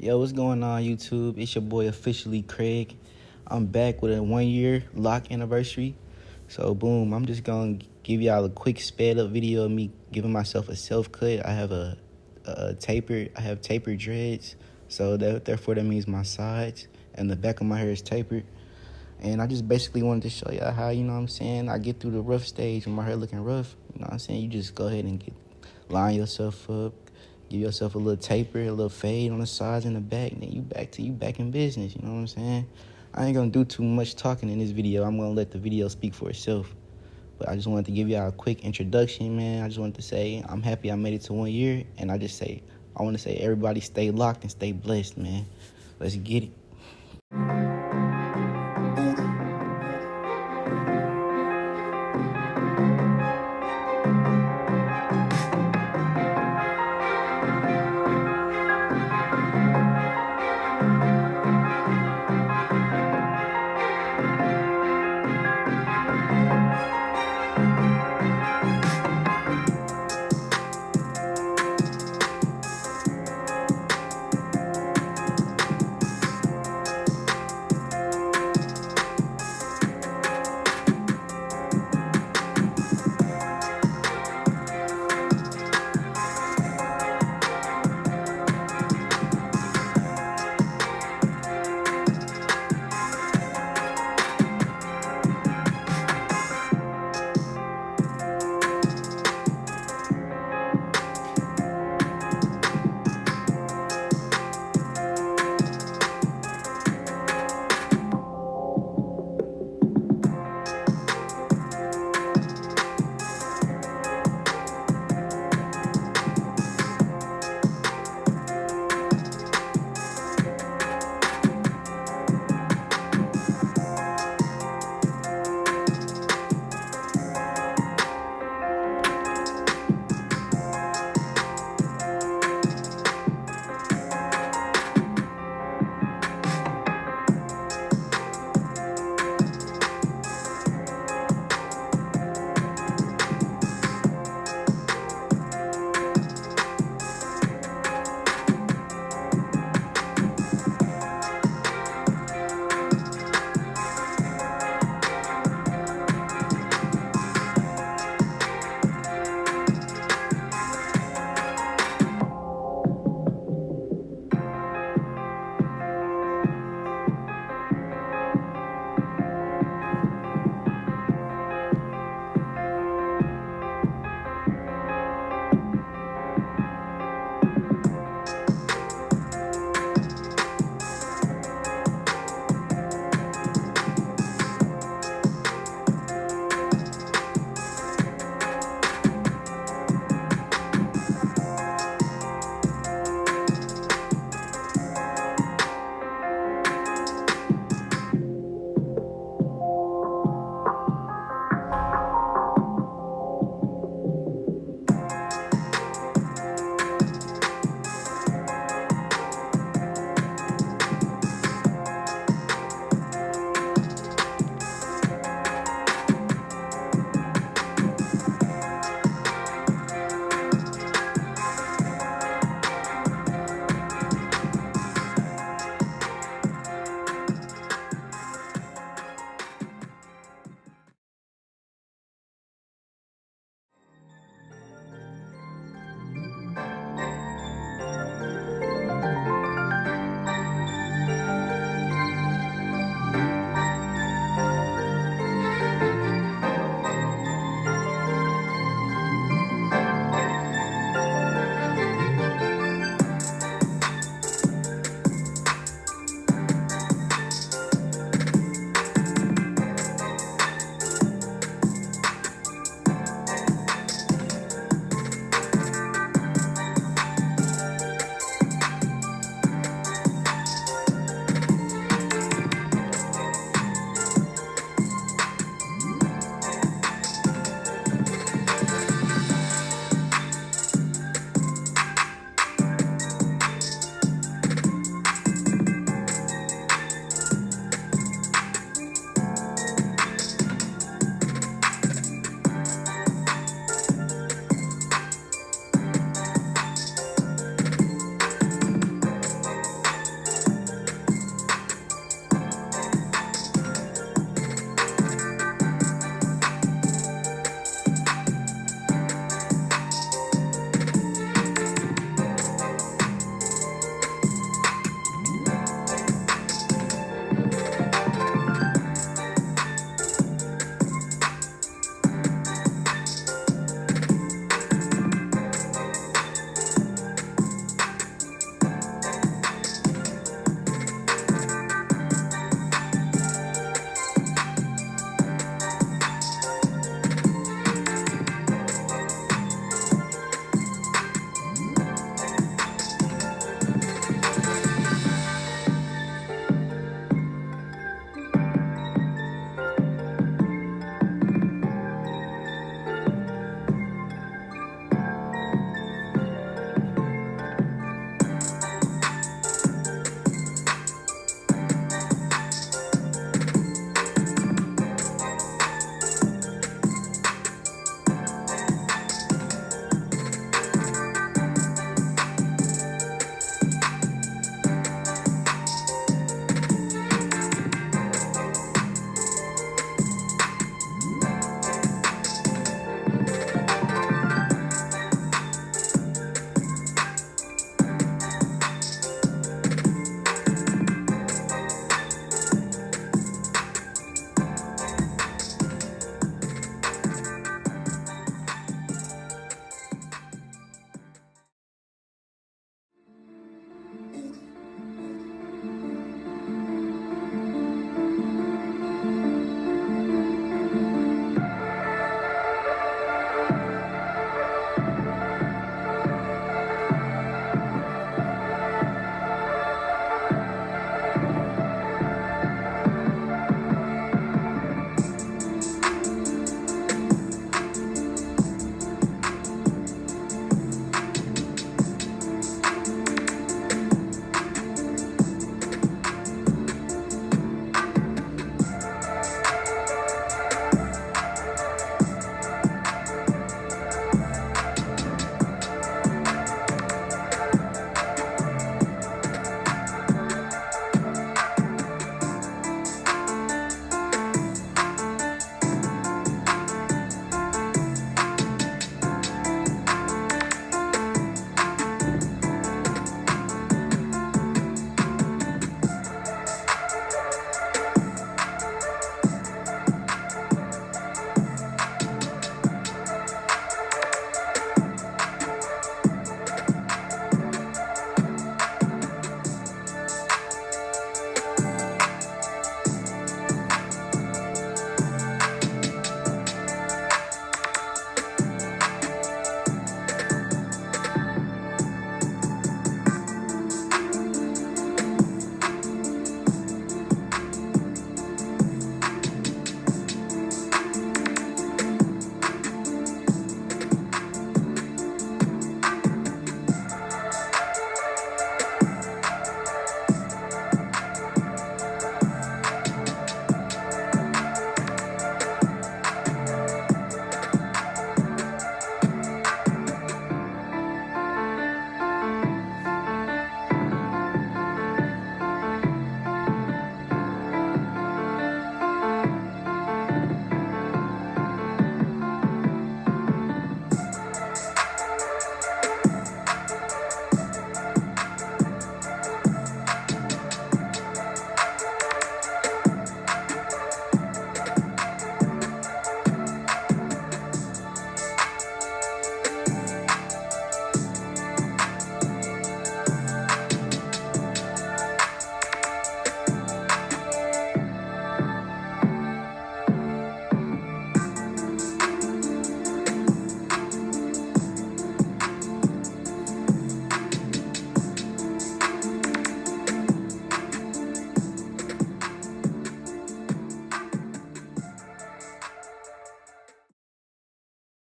Yo, what's going on, YouTube? It's your boy, officially Craig. I'm back with a 1 year lock anniversary. So, boom, I'm just going to give y'all a quick sped up video of me giving myself a self cut. I have a taper, I have tapered dreads. So, therefore, that means my sides and the back of my hair is tapered. And I just basically wanted to show y'all how, I get through the rough stage when my hair looking rough. You just go ahead and line yourself up, give yourself a little taper, a little fade on the sides and the back, and then you back in business, you know what I'm saying? I ain't gonna do too much talking in this video. I'm gonna let the video speak for itself. But I just wanted to give y'all a quick introduction, man. I just wanted to say I'm happy I made it to 1 year, and I want to say everybody stay locked and stay blessed, man. Let's get it.